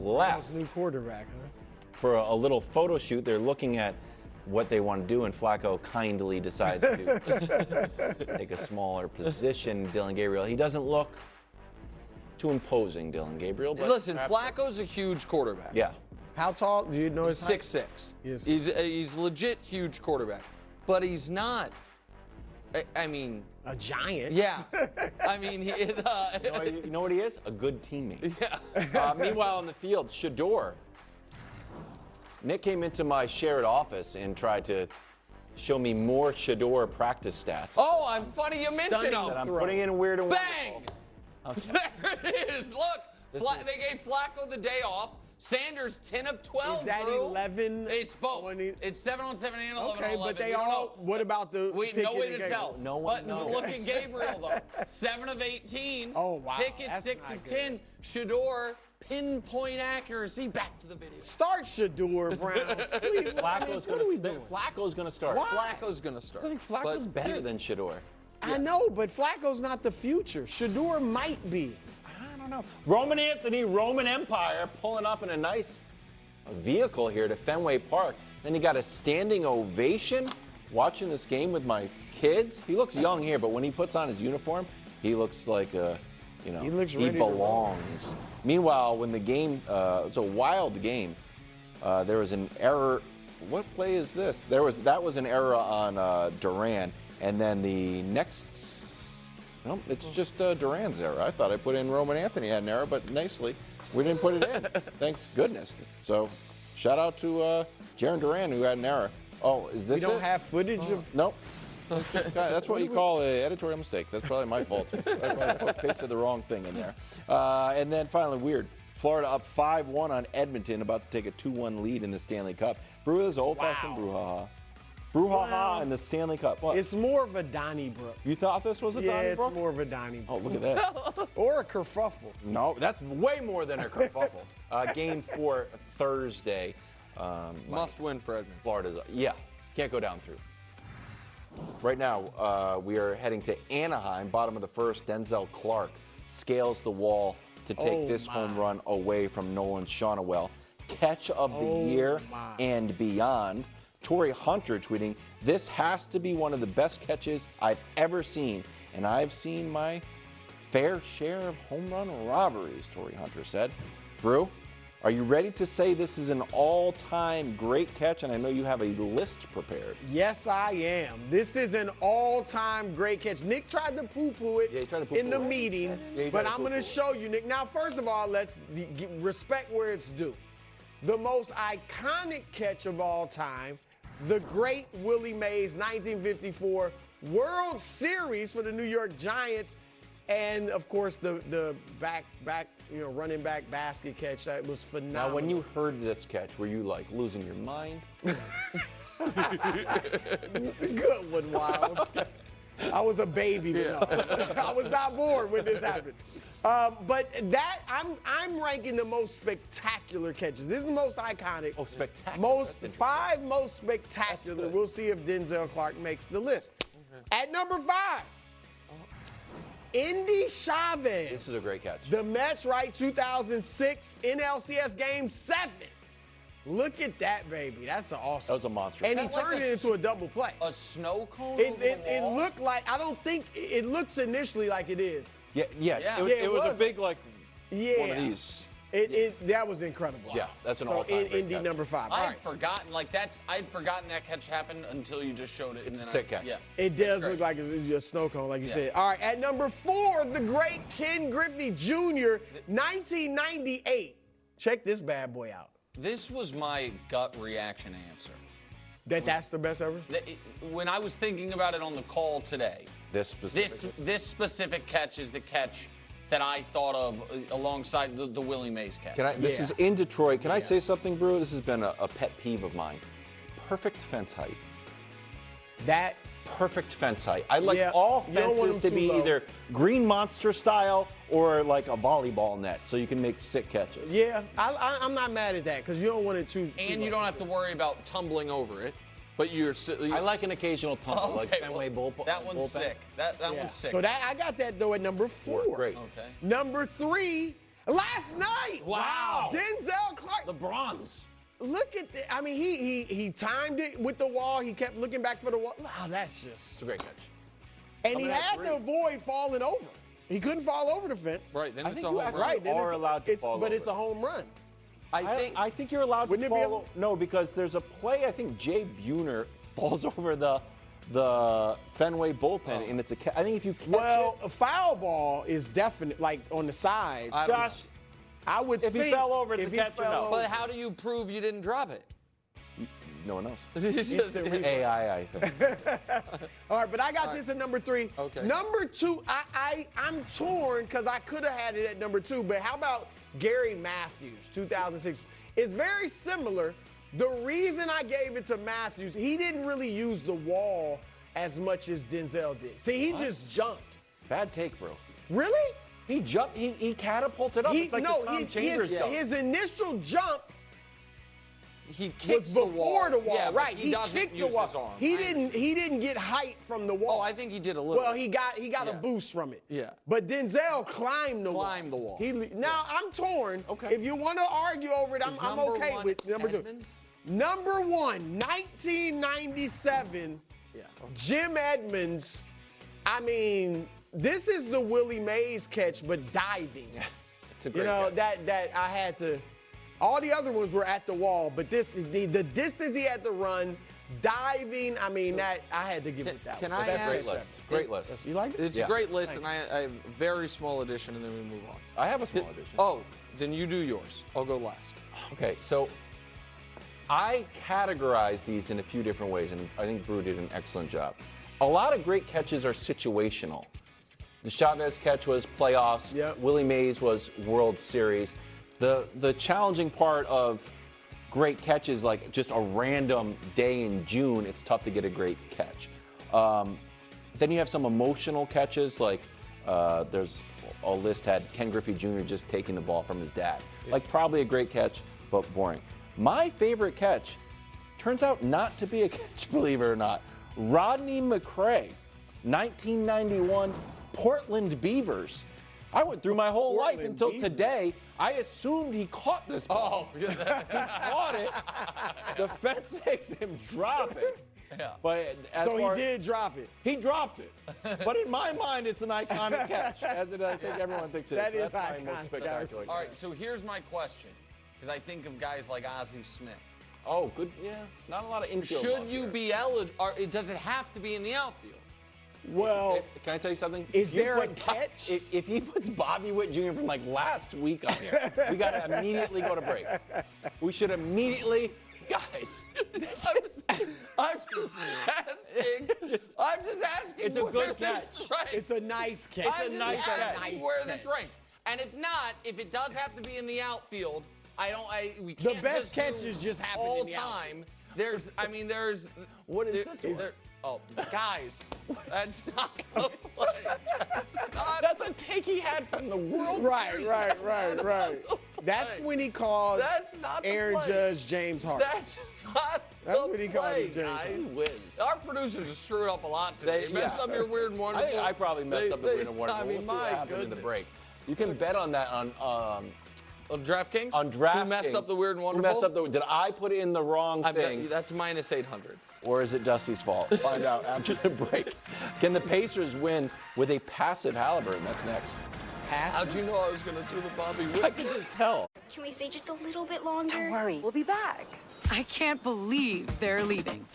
left New quarterback, huh? for a little photo shoot. They're looking at what they want to do, and Flacco kindly decides to take a smaller position. Dylan Gabriel, he doesn't look too imposing, Dylan Gabriel. But listen, Flacco's a huge quarterback. Yeah. How tall? Do you know his height? 6'6". Yes. He's legit huge quarterback, but he's not. I mean, a giant. yeah. I mean, You know what he is? A good teammate. Yeah. Meanwhile, on the field, Shador. Nick came into my shared office and tried to show me more Shador practice stats. Oh, I'm funny you mentioned him. I'm putting in weird and Bang! wonderful. There it is. Look, they gave Flacco the day off. Sanders 10 of 12. Is that Drew. 11? It's both. 20? It's 7 on 7 and 11 Okay, on 11. but they We don't all. know. What about the? We Pickett no way and to Gabriel? tell. No one but knows. look at Gabriel though. 7 of 18. Oh, wow. Pickett That's 6 not of good. 10. Shador pinpoint accuracy. Back to the video. Start Shador, Browns. Cleveland. Flacco's What are we doing? Flacco's going to start. Why? Flacco's gonna start. I think Flacco's But better than Shador. I know, but Flacco's not the future. Shador might be. I don't know. Roman Anthony, Roman Empire, pulling up in a nice vehicle here to Fenway Park. Then he got a standing ovation watching this game with my kids. He looks young here, but when he puts on his uniform, he looks like he looks ready to roll. belongs. Meanwhile, when the game, it's a wild game. There was an error. What play is this? That was an error on Duran, and then the next. No, it's just Duran's error. I thought I put in Roman Anthony had an error, but nicely we didn't put it in. Thanks goodness. So, shout out to Jaron Duran who had an error. Oh, is this We don't it? have footage of. Nope. That's what you call an editorial mistake. That's probably my fault. I probably pasted the wrong thing in there. And then finally, weird. Florida up 5-1 on Edmonton, about to take a 2-1 lead in the Stanley Cup. Brew is old-fashioned brouhaha. Brouhaha in the Stanley Cup. What? It's more of a Donnybrook. You thought this was a Yeah, Donnybrook? it's more of a Donnybrook. Oh, look at that. Or a kerfuffle. No, that's way more than a kerfuffle. Game for Thursday. Must win for Edmonton. Florida's, yeah, can't go down through. Right now, we are heading to Anaheim, bottom of the first. Denzel Clark scales the wall to take this home run away from Nolan Shonawell. Catch of the year and beyond. Torrey Hunter tweeting, "This has to be one of the best catches I've ever seen, and I've seen my fair share of home run robberies," Torrey Hunter said. Brew, are you ready to say this is an all-time great catch? And I know you have a list prepared. Yes, I am. This is an all-time great catch. Nick tried to poo-poo it Yeah, he tried to poo-poo in the it. meeting, Yeah, he tried but to I'm going to poo-poo show you, Nick. Now, first of all, let's respect where it's due. The most iconic catch of all time, the great Willie Mays 1954 World Series for the New York Giants, and of course the running back basket catch. That was phenomenal. Now, when you heard this catch, were you like losing your mind? Good one, Wild. I was a baby. I was not born when this happened. But that I'm ranking the most spectacular catches. This is the most iconic. Oh, spectacular. Five most spectacular. We'll see if Denzel Clark makes the list. Okay. At number 5, Indy Chavez. This is a great catch. The Mets, right? 2006 NLCS Game 7. Look at that, baby. That's awesome. That was a monster. And he Is that like turned it into a double play. A snow cone? It looked like, I don't think, it looks initially like it is. Yeah. It was a big, like, one of these. That was incredible. Yeah, that's an all-time great Indy catch. number 5. I'd forgotten I'd forgotten that catch happened until you just showed it. It's a sick catch. Yeah. It does look like it's a snow cone, like you said. All right, at number 4, the great Ken Griffey Jr., 1998. Check this bad boy out. This was my gut reaction answer. That's the best ever? When I was thinking about it on the call today, This specific catch is the catch that I thought of alongside the Willie Mays catch. This is in Detroit. Can I say something, Brew? This has been a pet peeve of mine. Perfect fence height. That perfect fence height. I like all fences to be either green monster style or like a volleyball net, so you can make sick catches. Yeah, I'm not mad at that because you don't want it too. And you don't have to worry about tumbling over it. But I like an occasional tumble, like Fenway bullpen. That one's sick. That one's sick. So I got that though at number 4. Great. Okay. Number 3, Last night. Wow. Denzel Clark. The bronze. Look at that. I mean, he timed it with the wall. He kept looking back for the wall. Wow, that's just. It's a great catch. And he had to avoid falling over. He couldn't fall over the fence. Then I it's think a you home actually run. Right. Then are allowed to fall but over. it's a home run. I think you're allowed Wouldn't to it be fall. No, because there's a play. I think Jay Buhner falls over the Fenway bullpen, and it's a. I think if you catch A foul ball is definite, like on the side. Josh, I would if think he fell over, it's if a he catch or fell no? over- But how do you prove you didn't drop it? no one knows. It's just- AI, I think. All right, but I got this at number 3. Okay. Number 2, I'm torn because I could have had it at number 2, but how about Gary Matthews, 2006? It's very similar. The reason I gave it to Matthews, he didn't really use the wall as much as Denzel did. See, he just jumped. Bad take, bro. Really? He jumped. He catapulted up. It's like the Tom Chambers stuff. his initial jump He was kicks the wall. before the wall, Yeah, but right? He doesn't kicked the use wall. his arm. He didn't get height from the wall. Oh, I think he did a little. Well, he got a Yeah. boost from it. Yeah. But Denzel climbed the wall. Climbed the wall. Now I'm torn. Okay. If you want to argue over it, Is I'm number okay one with number 2. Edmonds? Number 1, 1997. Yeah. Jim Edmonds. I mean, this is the Willie Mays catch, but diving. It's a great catch. that I had to. All the other ones were at the wall, but this the distance he had to run, diving. I mean, that I had to give it that. Can one. I That's ask- Great list. Great list. You like it? It's Yeah. a great list, and I have a very small addition, and then we move on. I have a small addition. Oh, then you do yours. I'll go last. Okay, so I categorize these in a few different ways, and I think Brew did an excellent job. A lot of great catches are situational. The Chavez catch was playoffs. Yep. Willie Mays was World Series. The challenging part of great catches, like just a random day in June, it's tough to get a great catch. Then you have some emotional catches, like there's a list had Ken Griffey Jr. just taking the ball from his dad. Like probably a great catch, but boring. My favorite catch turns out not to be a catch, believe it or not. Rodney McRae, 1991 Portland Beavers. I went through my whole life Portland until Beavers. today. I assumed he caught this ball. Oh, yeah. He caught it. The fence makes him drop it. Yeah. But as So far he did drop it. he dropped it. But in my mind, it's an iconic catch, as I think everyone thinks it is. That So is that's my iconic. most spectacular All catch. right, so here's my question, because I think of guys like Ozzie Smith. Oh, good. Yeah, not a lot of infield. Should love you here. be eligible, or does it have to be in the outfield? Well, Can I tell you something? Is If you there a put catch? If he puts Bobby Witt Jr. from like last week on here, we got to immediately go to break. We should immediately, guys. This is, I'm just asking. I'm just asking. It's a where good this catch. ranks. it's a nice catch. I'm just nice asking catch. where this ranks. And if not, if it does have to be in the outfield, we The can't best just do catches just happen all in the outfield. time. There's, I mean, there's. What is there- this one? there- Oh, guys, that's not gonna play. that's a take he had from the World Series. Right. That's when he called That's not the Aaron play. Judge James Harden. That's not That's the what he called play, him, James. guys. He whiz. Our producers have screwed up a lot today. They messed yeah. up your weird and I wonderful. think I probably messed up the weird and wonderful. I mean, We'll see what my happened in the goodness. break. You can bet on that on DraftKings? DraftKings. Who messed up the weird and Who wonderful? messed up the? Did I put in the wrong thing? That's minus 800. Or is it Dusty's fault? Find out after the break. Can the Pacers win with a passive Halliburton? That's next. How'd you know I was going to do the Bobby I Witt? can just tell. Can we stay just a little bit longer? Don't worry, we'll be back. I can't believe they're leaving.